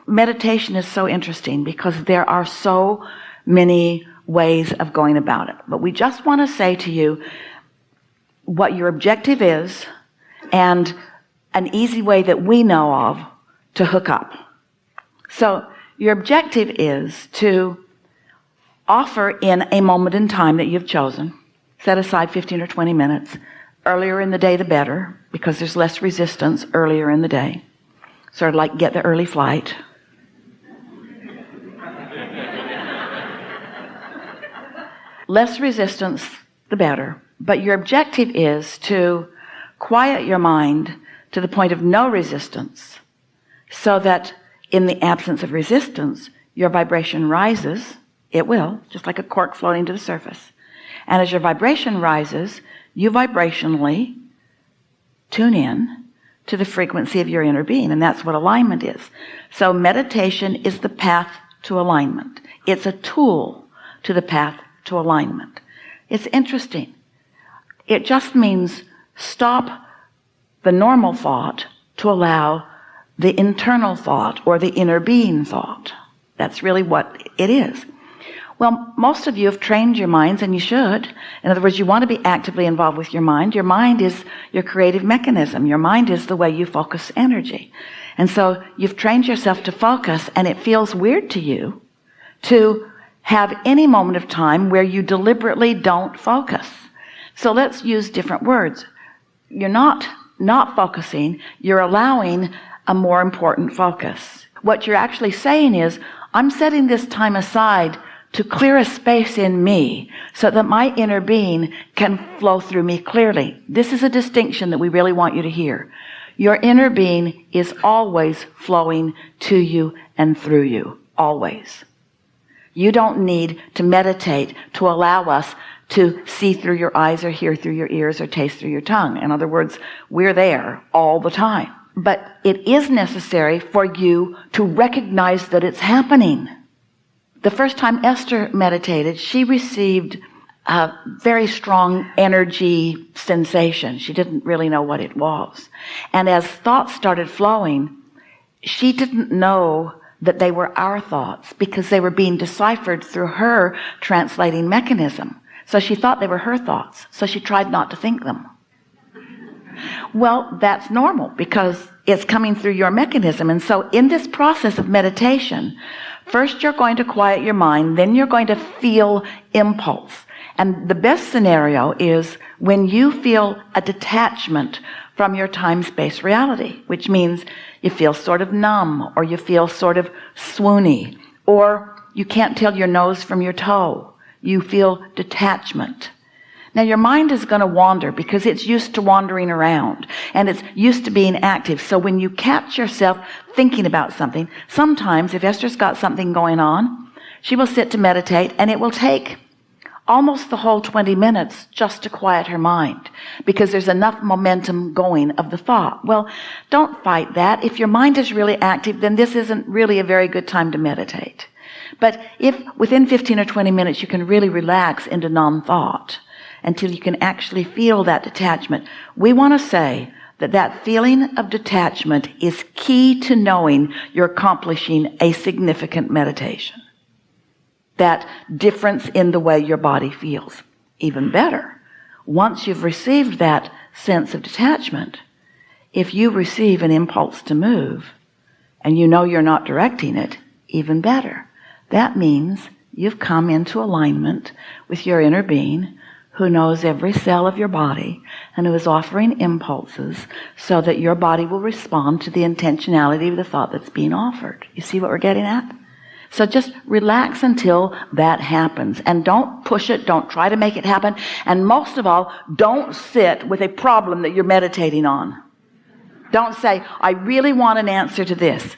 meditation is so interesting because there are so many ways of going about it. But we just want to say to you what your objective is and an easy way that we know of to hook up. So your objective is to offer in a moment in time that you've chosen, set aside 15 or 20 minutes, earlier in the day the better, because there's less resistance earlier in the day. Sort of like get the early flight. Less resistance, the better. But your objective is to quiet your mind to the point of no resistance, so that in the absence of resistance, your vibration rises. It will, just like a cork floating to the surface. And as your vibration rises, you vibrationally tune in to the frequency of your inner being, and that's what alignment is. So meditation is the path to alignment. It's a tool to the path to alignment. It's interesting. It just means stop the normal thought to allow the internal thought or the inner being thought. That's really what it is. Well, most of you have trained your minds, and you should. In other words, you want to be actively involved with your mind. Your mind is your creative mechanism. Your mind is the way you focus energy. And so you've trained yourself to focus, and it feels weird to you to have any moment of time where you deliberately don't focus. So let's use different words. You're not focusing. You're allowing a more important focus. What you're actually saying is, I'm setting this time aside to clear a space in me so that my inner being can flow through me clearly. This is a distinction that we really want you to hear. Your inner being is always flowing to you and through you. Always. You don't need to meditate to allow us to see through your eyes or hear through your ears or taste through your tongue. In other words, we're there all the time. But it is necessary for you to recognize that it's happening. The first time Esther meditated, she received a very strong energy sensation. She didn't really know what it was. And as thoughts started flowing, she didn't know that they were our thoughts because they were being deciphered through her translating mechanism. So she thought they were her thoughts. So she tried not to think them. Well, that's normal because it's coming through your mechanism. And so in this process of meditation, first you're going to quiet your mind, then you're going to feel impulse. And the best scenario is when you feel a detachment from your time-space reality, which means you feel sort of numb, or you feel sort of swoony, or you can't tell your nose from your toe. You feel detachment. Now your mind is going to wander because it's used to wandering around and it's used to being active. So when you catch yourself thinking about something, sometimes if Esther's got something going on, she will sit to meditate, and it will take almost the whole 20 minutes just to quiet her mind because there's enough momentum going of the thought. Well, don't fight that. If your mind is really active, then this isn't really a very good time to meditate. But if within 15 or 20 minutes you can really relax into non-thought until you can actually feel that detachment, we want to say that that feeling of detachment is key to knowing you're accomplishing a significant meditation. That difference in the way your body feels. Even better, once you've received that sense of detachment, if you receive an impulse to move and you know you're not directing it, even better. That means you've come into alignment with your inner being who knows every cell of your body and who is offering impulses so that your body will respond to the intentionality of the thought that's being offered. You see what we're getting at? So just relax until that happens, and don't push it. Don't try to make it happen. And most of all, don't sit with a problem that you're meditating on. Don't say, I really want an answer to this.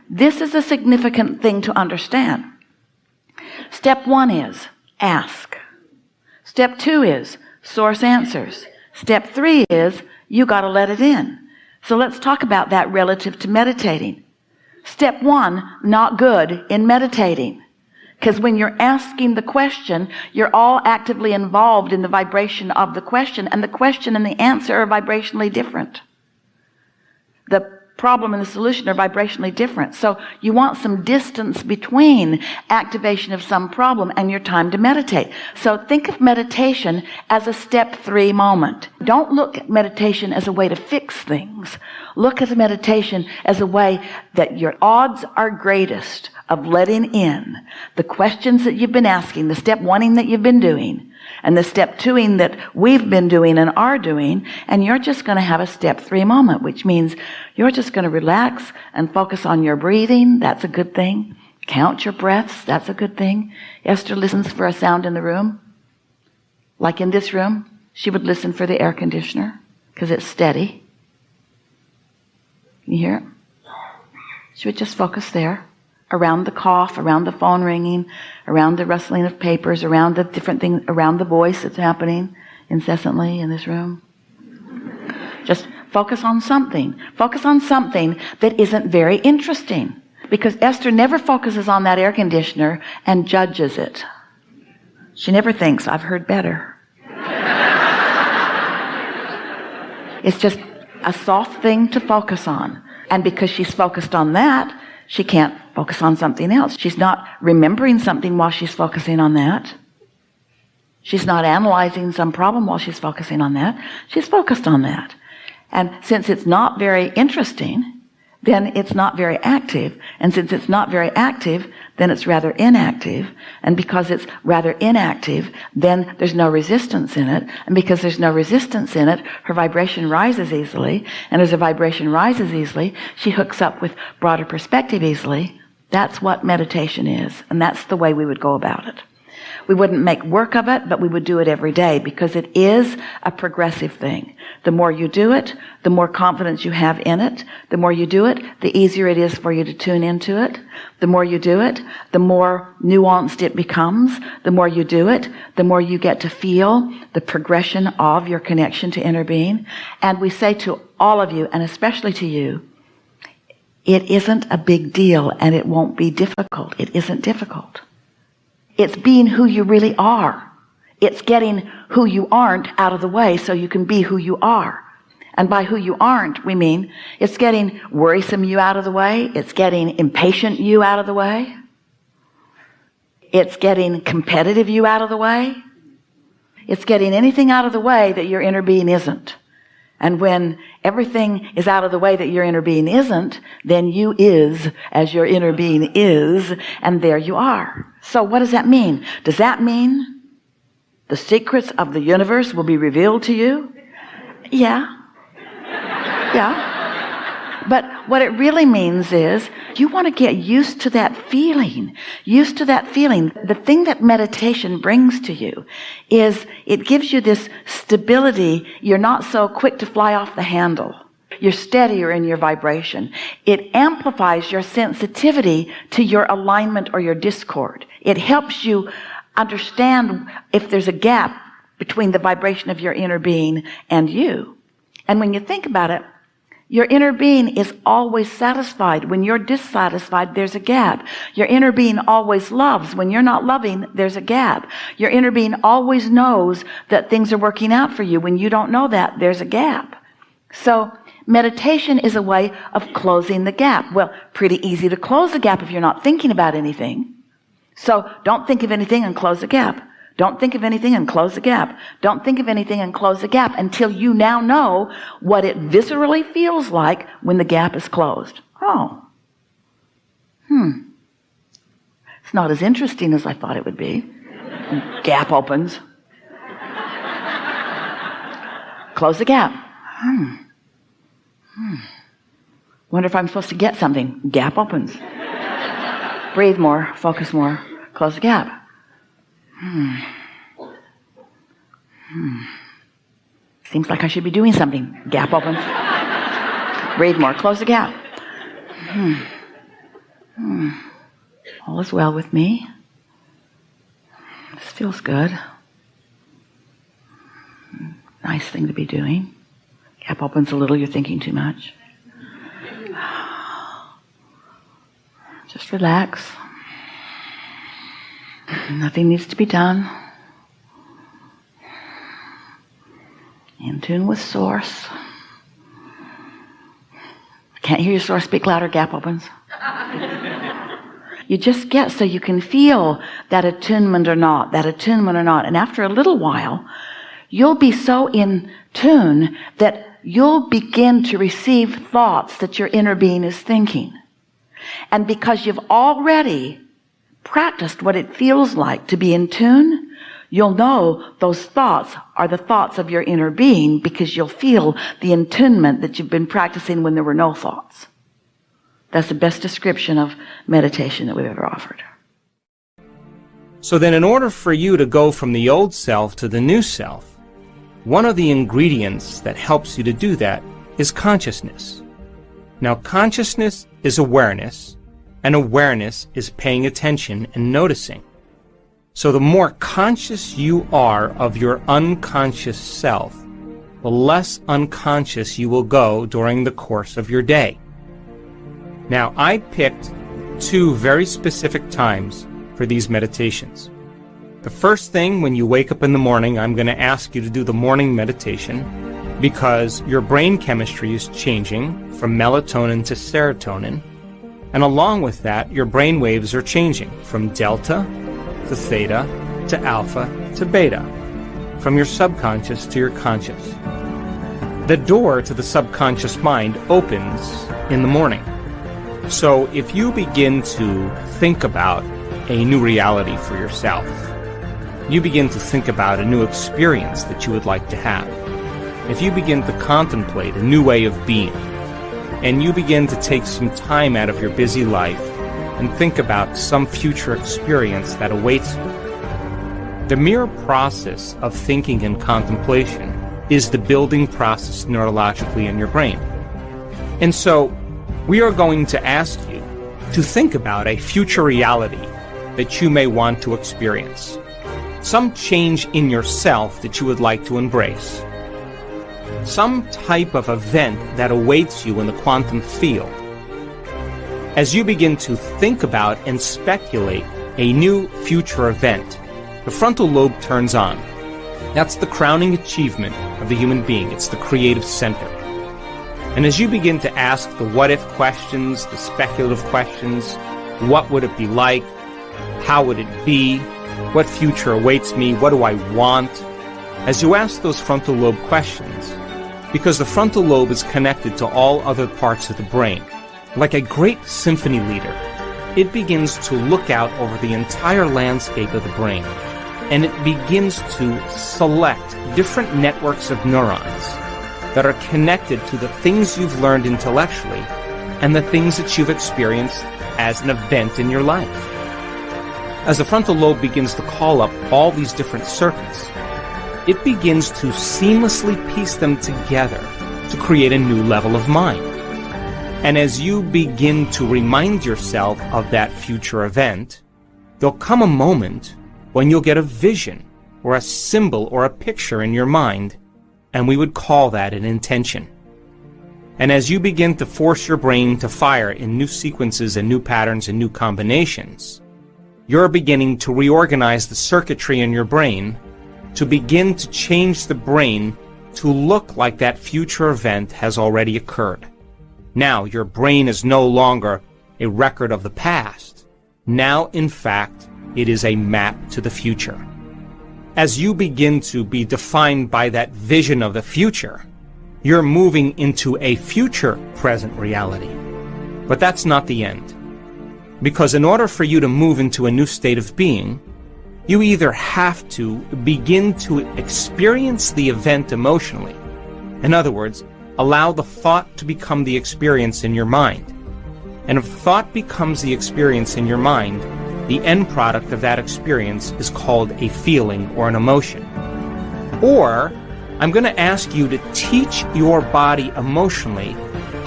This is a significant thing to understand. Step 1 is ask. Step 2 is source answers. Step 3 is you got to let it in. So let's talk about that relative to meditating. Step 1, not good in meditating. Because when you're asking the question, you're all actively involved in the vibration of the question, and the question and the answer are vibrationally different. The problem and the solution are vibrationally different. So you want some distance between activation of some problem and your time to meditate. So think of meditation as a step 3 moment. Don't look at meditation as a way to fix things. Look at meditation as a way that your odds are greatest of letting in the questions that you've been asking, the step 1ing that you've been doing, and the step 2ing that we've been doing and are doing, and you're just going to have a step 3 moment, which means you're just going to relax and focus on your breathing. That's a good thing. Count your breaths. That's a good thing. Esther listens for a sound in the room. Like in this room, she would listen for the air conditioner because it's steady. You hear it? She would just focus there. Around the cough, around the phone ringing, around the rustling of papers, around the different things, around the voice that's happening incessantly in this room. Just focus on something. Focus on something that isn't very interesting. Because Esther never focuses on that air conditioner and judges it. She never thinks, I've heard better. It's just a soft thing to focus on. And because she's focused on that, she can't focus on something else. She's not remembering something while she's focusing on that. She's not analyzing some problem while she's focusing on that. She's focused on that. And since it's not very interesting, then it's not very active. And since it's not very active, then it's rather inactive. And because it's rather inactive, then there's no resistance in it. And because there's no resistance in it, her vibration rises easily. And as her vibration rises easily, she hooks up with broader perspective easily. That's what meditation is. And that's the way we would go about it. We wouldn't make work of it, but we would do it every day because it is a progressive thing. The more you do it, the more confidence you have in it. The more you do it, the easier it is for you to tune into it. The more you do it, the more nuanced it becomes. The more you do it, the more you get to feel the progression of your connection to inner being. And we say to all of you, and especially to you, it isn't a big deal and it won't be difficult. It isn't difficult. It's being who you really are. It's getting who you aren't out of the way so you can be who you are. And by who you aren't, we mean it's getting worrisome you out of the way. It's getting impatient you out of the way. It's getting competitive you out of the way. It's getting anything out of the way that your inner being isn't. And when everything is out of the way that your inner being isn't, then you is as your inner being is, and there you are. So what does that mean? Does that mean the secrets of the universe will be revealed to you? Yeah. Yeah. But what it really means is you want to get used to that feeling. Used to that feeling. The thing that meditation brings to you is it gives you this stability. You're not so quick to fly off the handle. You're steadier in your vibration. It amplifies your sensitivity to your alignment or your discord. It helps you understand if there's a gap between the vibration of your inner being and you. And when you think about it, your inner being is always satisfied. When you're dissatisfied, there's a gap. Your inner being always loves. When you're not loving, there's a gap. Your inner being always knows that things are working out for you. When you don't know that, there's a gap. So meditation is a way of closing the gap. Well, pretty easy to close the gap if you're not thinking about anything. So don't think of anything and close the gap. Don't think of anything and close the gap. Don't think of anything and close the gap until you now know what it viscerally feels like when the gap is closed. Oh. It's not as interesting as I thought it would be. Gap opens. Close the gap. Wonder if I'm supposed to get something. Gap opens. Breathe more. Focus more. Close the gap. Seems like I should be doing something. Gap opens. Breathe more. Close the gap. All is well with me. This feels good. Nice thing to be doing. Gap opens a little. You're thinking too much. Just relax. Nothing needs to be done. In tune with Source. can't hear your source. Speak louder. Gap opens. You just get so you can feel that attunement or not, that attunement or not. And after a little while, you'll be so in tune that you'll begin to receive thoughts that your inner being is thinking. And because you've already practiced what it feels like to be in tune, you'll know those thoughts are the thoughts of your inner being, because you'll feel the attunement that you've been practicing when there were no thoughts. That's the best description of meditation that we've ever offered. So then, in order for you to go from the old self to the new self, one of the ingredients that helps you to do that is consciousness. Now, consciousness is awareness, and awareness is paying attention and noticing. So the more conscious you are of your unconscious self, the less unconscious you will go during the course of your day. Now, I picked 2 very specific times for these meditations. The first thing, when you wake up in the morning, I'm going to ask you to do the morning meditation, because your brain chemistry is changing from melatonin to serotonin, and along with that, your brain waves are changing from delta to theta to alpha to beta, from your subconscious to your conscious. The door to the subconscious mind opens in the morning. So if you begin to think about a new reality for yourself, you begin to think about a new experience that you would like to have, if you begin to contemplate a new way of being, and you begin to take some time out of your busy life and think about some future experience that awaits you, the mere process of thinking and contemplation is the building process neurologically in your brain. And so we are going to ask you to think about a future reality that you may want to experience, some change in yourself that you would like to embrace, some type of event that awaits you in the quantum field. As you begin to think about and speculate a new future event, the frontal lobe turns on. That's the crowning achievement of the human being. It's the creative center. And as you begin to ask the what-if questions, the speculative questions, what would it be like? How would it be? What future awaits me? What do I want? As you ask those frontal lobe questions, because the frontal lobe is connected to all other parts of the brain, like a great symphony leader, it begins to look out over the entire landscape of the brain, and it begins to select different networks of neurons that are connected to the things you've learned intellectually and the things that you've experienced as an event in your life. As the frontal lobe begins to call up all these different circuits, it begins to seamlessly piece them together to create a new level of mind. And as you begin to remind yourself of that future event, there'll come a moment when you'll get a vision or a symbol or a picture in your mind, and we would call that an intention. And as you begin to force your brain to fire in new sequences and new patterns and new combinations, you're beginning to reorganize the circuitry in your brain to begin to change the brain to look like that future event has already occurred. Now, your brain is no longer a record of the past. Now, in fact, it is a map to the future. As you begin to be defined by that vision of the future, you're moving into a future present reality. But that's not the end. Because in order for you to move into a new state of being, you either have to begin to experience the event emotionally. In other words, allow the thought to become the experience in your mind. And if thought becomes the experience in your mind, the end product of that experience is called a feeling or an emotion. Or, I'm going to ask you to teach your body emotionally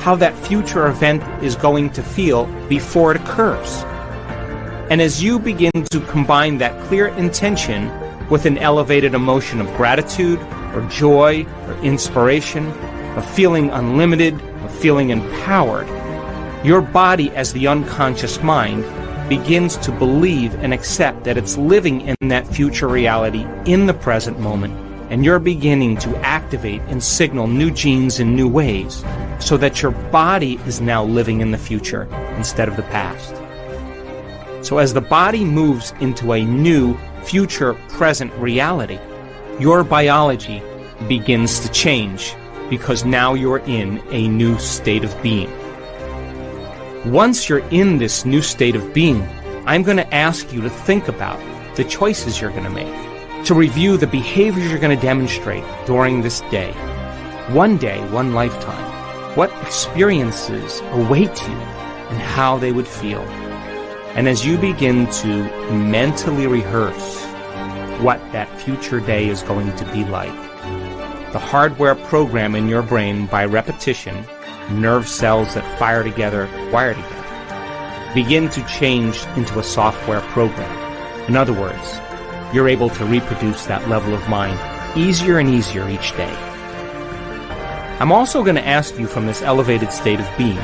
how that future event is going to feel before it occurs. And as you begin to combine that clear intention with an elevated emotion of gratitude or joy or inspiration, of feeling unlimited, of feeling empowered, your body as the unconscious mind begins to believe and accept that it's living in that future reality in the present moment, and you're beginning to activate and signal new genes in new ways so that your body is now living in the future instead of the past. So as the body moves into a new future present reality, your biology begins to change because now you're in a new state of being. Once you're in this new state of being, I'm going to ask you to think about the choices you're going to make, to review the behaviors you're going to demonstrate during this day. One day, one lifetime. What experiences await you and how they would feel. And as you begin to mentally rehearse what that future day is going to be like, the hardware program in your brain by repetition, nerve cells that fire together, wire together, begin to change into a software program. In other words, you're able to reproduce that level of mind easier and easier each day. I'm also going to ask you from this elevated state of being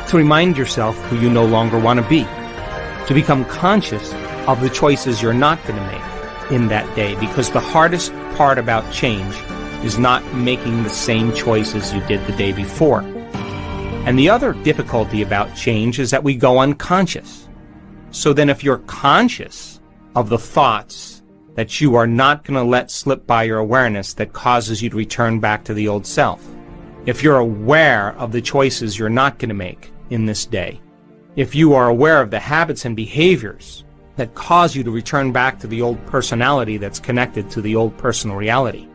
to remind yourself who you no longer want to be, to become conscious of the choices you're not going to make in that day, because the hardest part about change is not making the same choices you did the day before. And the other difficulty about change is that we go unconscious. So then if you're conscious of the thoughts that you are not going to let slip by your awareness that causes you to return back to the old self, if you're aware of the choices you're not going to make in this day, if you are aware of the habits and behaviors that cause you to return back to the old personality that's connected to the old personal reality,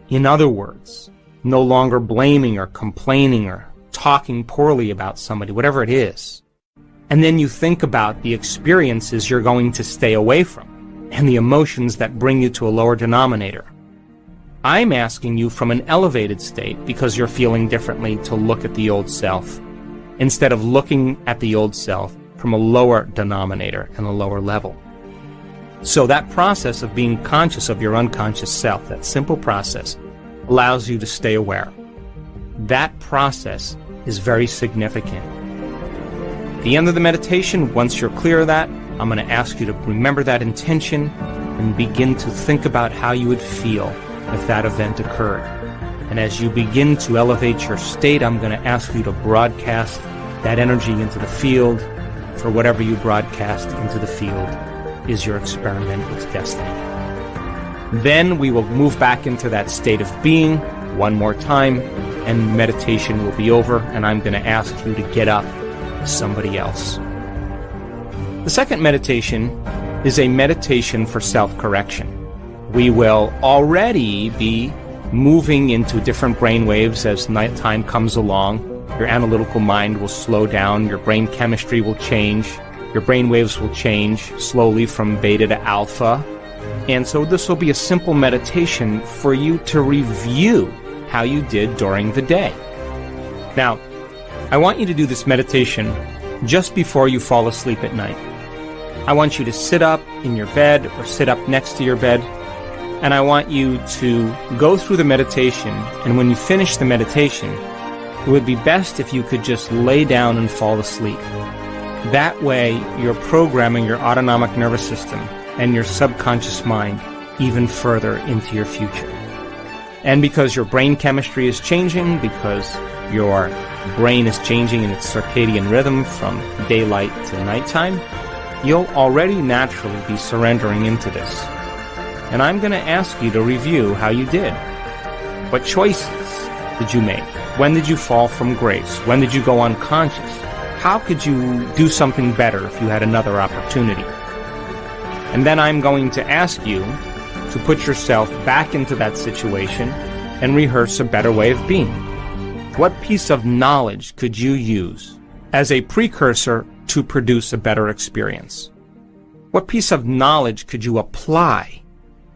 in other words, no longer blaming or complaining or talking poorly about somebody, whatever it is, and then you think about the experiences you're going to stay away from and the emotions that bring you to a lower denominator, I'm asking you from an elevated state, because you're feeling differently, to look at the old self instead of looking at the old self from a lower denominator and a lower level. So that process of being conscious of your unconscious self, that simple process, allows you to stay aware. That process is very significant. At the end of the meditation, once you're clear of that, I'm going to ask you to remember that intention and begin to think about how you would feel if that event occurred. And as you begin to elevate your state, I'm going to ask you to broadcast that energy into the field, for whatever you broadcast into the field is your experiment with destiny. Then we will move back into that state of being one more time, and meditation will be over, and I'm going to ask you to get up as somebody else. The second meditation is a meditation for self-correction. We will already be moving into different brain waves as nighttime comes along. Your analytical mind will slow down, your brain chemistry will change, your brain waves will change slowly from beta to alpha. And so this will be a simple meditation for you to review how you did during the day. Now, I want you to do this meditation just before you fall asleep at night. I want you to sit up in your bed or sit up next to your bed, and I want you to go through the meditation, and when you finish the meditation, it would be best if you could just lay down and fall asleep. That way, you're programming your autonomic nervous system and your subconscious mind even further into your future. And because your brain chemistry is changing, because your brain is changing in its circadian rhythm from daylight to nighttime, you'll already naturally be surrendering into this. And I'm going to ask you to review how you did. What choices did you make? When did you fall from grace? When did you go unconscious? How could you do something better if you had another opportunity? And then I'm going to ask you to put yourself back into that situation and rehearse a better way of being. What piece of knowledge could you use as a precursor to produce a better experience? What piece of knowledge could you apply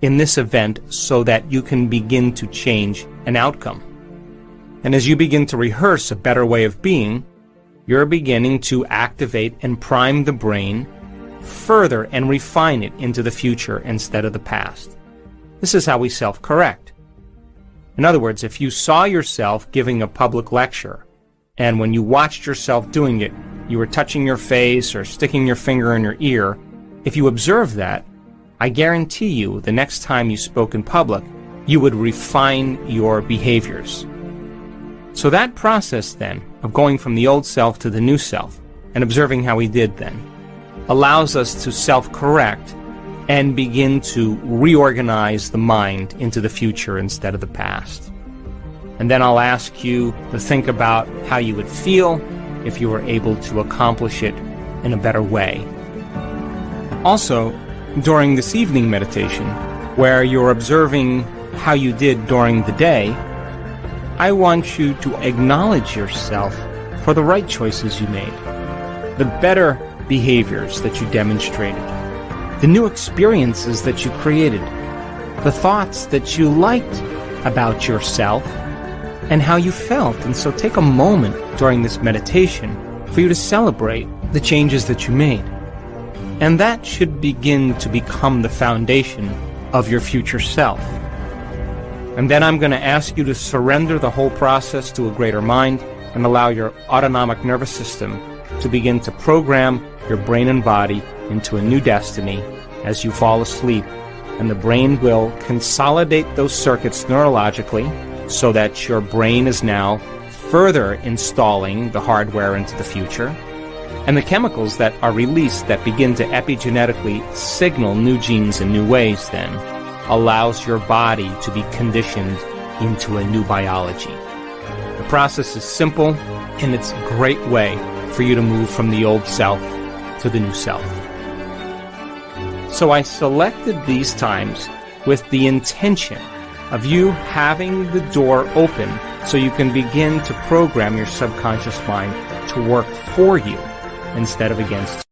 in this event so that you can begin to change an outcome? And as you begin to rehearse a better way of being, you're beginning to activate and prime the brain further and refine it into the future instead of the past. This is how we self-correct. In other words, if you saw yourself giving a public lecture, and when you watched yourself doing it, you were touching your face or sticking your finger in your ear, if you observed that, I guarantee you the next time you spoke in public, you would refine your behaviors. So that process then of going from the old self to the new self and observing how we did then allows us to self-correct and begin to reorganize the mind into the future instead of the past. And then I'll ask you to think about how you would feel if you were able to accomplish it in a better way. Also, during this evening meditation, where you're observing how you did during the day, I want you to acknowledge yourself for the right choices you made, the better behaviors that you demonstrated, the new experiences that you created, the thoughts that you liked about yourself, and how you felt. And so take a moment during this meditation for you to celebrate the changes that you made. And that should begin to become the foundation of your future self. And then I'm going to ask you to surrender the whole process to a greater mind and allow your autonomic nervous system to begin to program your brain and body into a new destiny as you fall asleep. And the brain will consolidate those circuits neurologically so that your brain is now further installing the hardware into the future. And the chemicals that are released that begin to epigenetically signal new genes in new ways then allows your body to be conditioned into a new biology. The process is simple, and it's a great way for you to move from the old self to the new self. So I selected these times with the intention of you having the door open so you can begin to program your subconscious mind to work for you instead of against you.